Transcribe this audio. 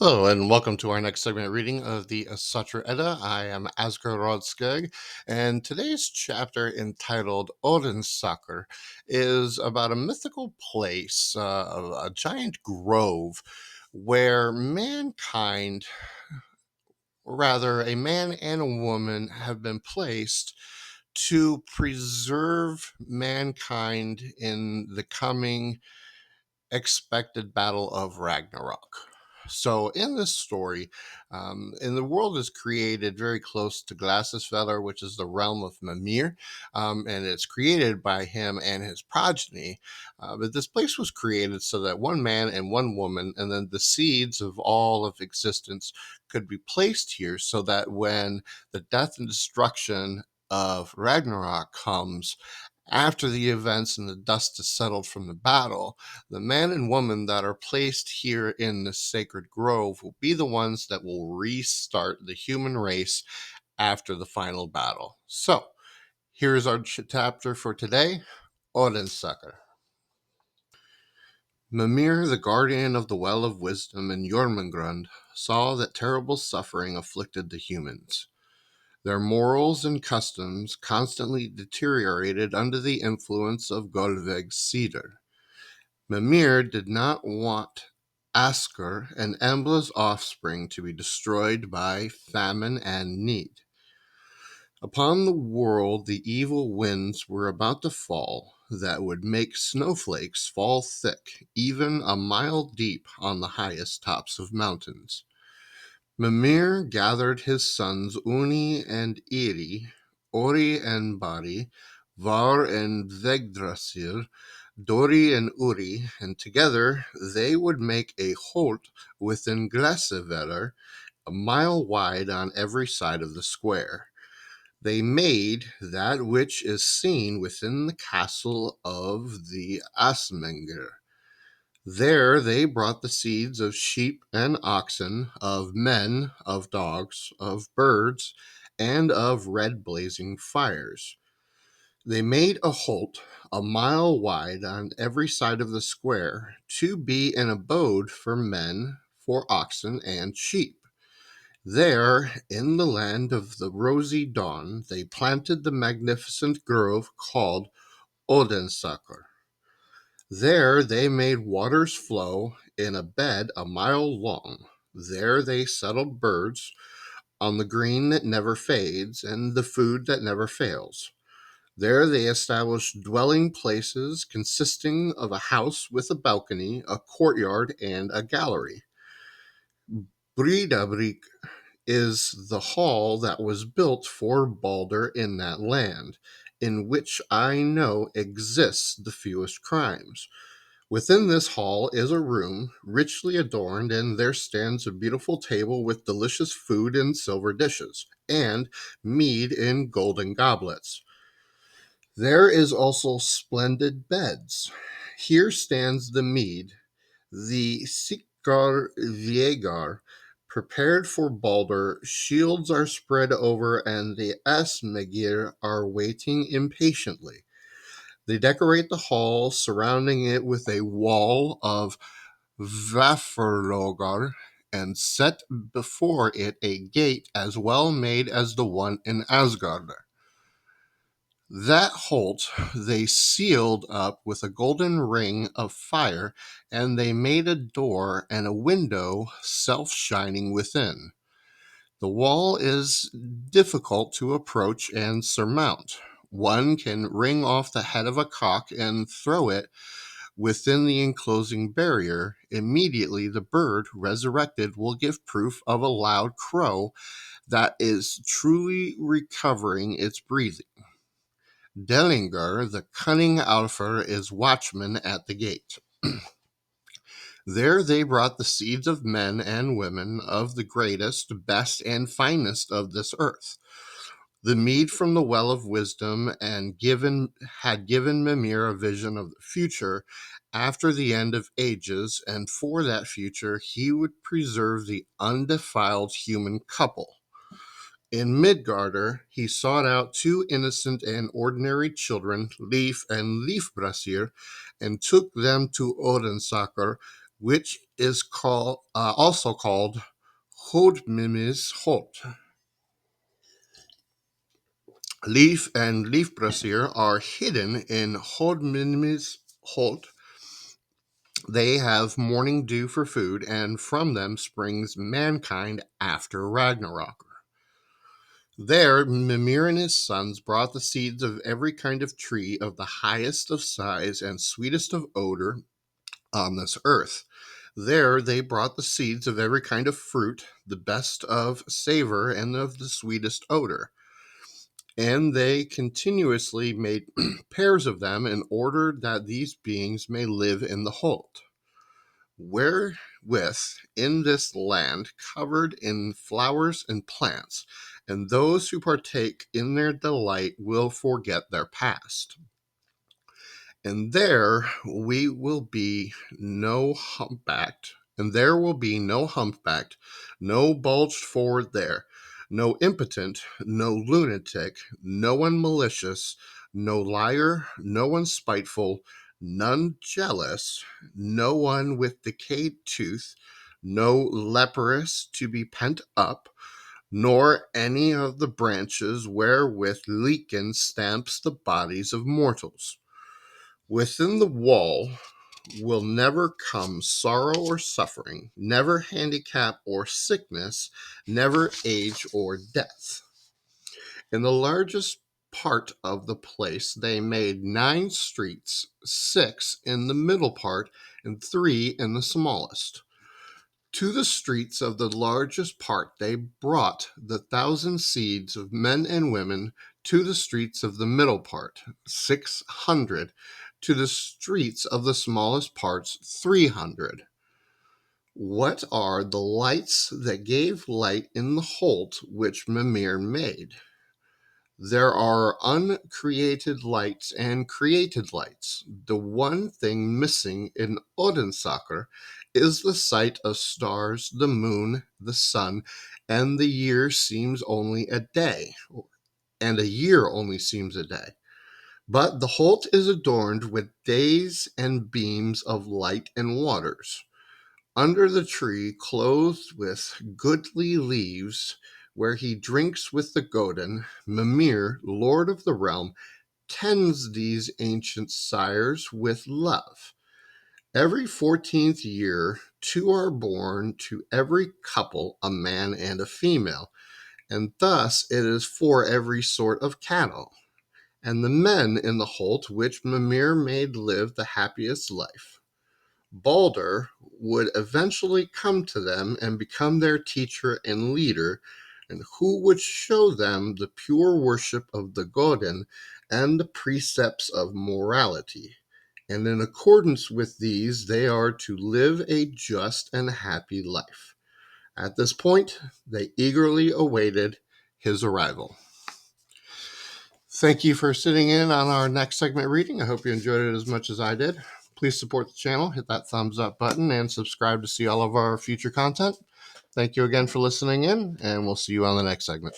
Hello, and welcome to our next segment reading of the Asatru Edda. I am Asgard, and today's chapter, entitled Odainsakr, is about a mythical place, a giant grove, where mankind, or rather, a man and a woman, have been placed to preserve mankind in the coming expected battle of Ragnarok. So, in this story, and the world is created very close to Glassesfeller, which is the realm of Mimir, and it's created by him and his progeny. But this place was created so that one man and one woman, and then the seeds of all of existence, could be placed here so that when the death and destruction of Ragnarok comes, after the events and the dust has settled from the battle, the man and woman that are placed here in the sacred grove will be the ones that will restart the human race after the final battle. So, here's our chapter for today, Odainsakr. Mimir, the guardian of the Well of Wisdom in Jormungand, saw that terrible suffering afflicted the humans. Their morals and customs constantly deteriorated under the influence of Golveg's cedar. Mimir did not want Askr and Embla's offspring to be destroyed by famine and need. Upon the world the evil winds were about to fall that would make snowflakes fall thick, even a mile deep on the highest tops of mountains. Mimir gathered his sons Uni and Iri, Ori and Bari, Var and Vegdrasir, Dori and Uri, and together they would make a holt within Glasseveller, a mile wide on every side of the square. They made that which is seen within the castle of the Asmengr. There they brought the seeds of sheep and oxen, of men, of dogs, of birds, and of red blazing fires. They made a holt a mile wide on every side of the square to be an abode for men, for oxen, and sheep. There, in the land of the rosy dawn, they planted the magnificent grove called Odainsakr. There they made waters flow in a bed a mile long. There they settled birds on the green that never fades and the food that never fails. There they established dwelling places consisting of a house with a balcony, a courtyard, and a gallery. Bridabrik is the hall that was built for Balder in that land, in which I know exists the fewest crimes. Within this hall is a room richly adorned, and there stands a beautiful table with delicious food in silver dishes, and mead in golden goblets. There is also splendid beds. Here stands the mead, the Sikar Viegar, prepared for Balder. Shields are spread over, and the Asmegir are waiting impatiently. They decorate the hall, surrounding it with a wall of Vaferlogar, and set before it a gate as well made as the one in Asgard. That holt they sealed up with a golden ring of fire, and they made a door and a window self-shining within. The wall is difficult to approach and surmount. One can wring off the head of a cock and throw it within the enclosing barrier. Immediately the bird resurrected will give proof of a loud crow that is truly recovering its breathing. Dellinger, the cunning Alfer, is watchman at the gate. There they brought the seeds of men and women, of the greatest, best, and finest of this earth. The mead from the well of wisdom had given Mimir a vision of the future after the end of ages, and for that future he would preserve the undefiled human couple. In Midgarder, he sought out two innocent and ordinary children, Leif and Leifbrasir, and took them to Odainsakr, which is also called Hodmimis Holt. Leaf and leaf brassiere are hidden in Hodmimis Holt. They have morning dew for food, and from them springs mankind after Ragnarok. There, Mimir and his sons brought the seeds of every kind of tree of the highest of size and sweetest of odor on this earth. There they brought the seeds of every kind of fruit, the best of savor and of the sweetest odor. And they continuously made pairs of them in order that these beings may live in the Holt. Wherewith in this land covered in flowers and plants, and those who partake in their delight will forget their past. And there will be no humpbacked, no bulged forward there, no impotent, no lunatic, no one malicious, no liar, no one spiteful, none jealous, no one with decayed tooth, no leprous to be pent up, nor any of the branches wherewith lichen stamps the bodies of mortals. Within the wall will never come sorrow or suffering, never handicap or sickness, never age or death. In the largest part of the place they made 9 streets, 6 in the middle part, and 3 in the smallest. To the streets of the largest part they brought the 1,000 seeds of men and women, to the streets of the middle part 600, to the streets of the smallest parts 300. What are the lights that gave light in the Holt which Mimir made? There are uncreated lights and created lights. The one thing missing in Odainsakr is the sight of stars, the moon, the sun, and the year seems only a day, and a year only seems a day. But the Holt is adorned with days and beams of light and waters. Under the tree, clothed with goodly leaves, where he drinks with the Godin, Mimir, lord of the realm, tends these ancient sires with love. Every 14th year, 2 are born to every couple, a man and a female, and thus it is for every sort of cattle. And the men in the Holt which Mimir made live the happiest life. Balder would eventually come to them and become their teacher and leader, and who would show them the pure worship of the Godin and the precepts of morality. And in accordance with these, they are to live a just and happy life. At this point, they eagerly awaited his arrival. Thank you for sitting in on our next segment reading. I hope you enjoyed it as much as I did. Please support the channel, hit that thumbs up button, and subscribe to see all of our future content. Thank you again for listening in, and we'll see you on the next segment.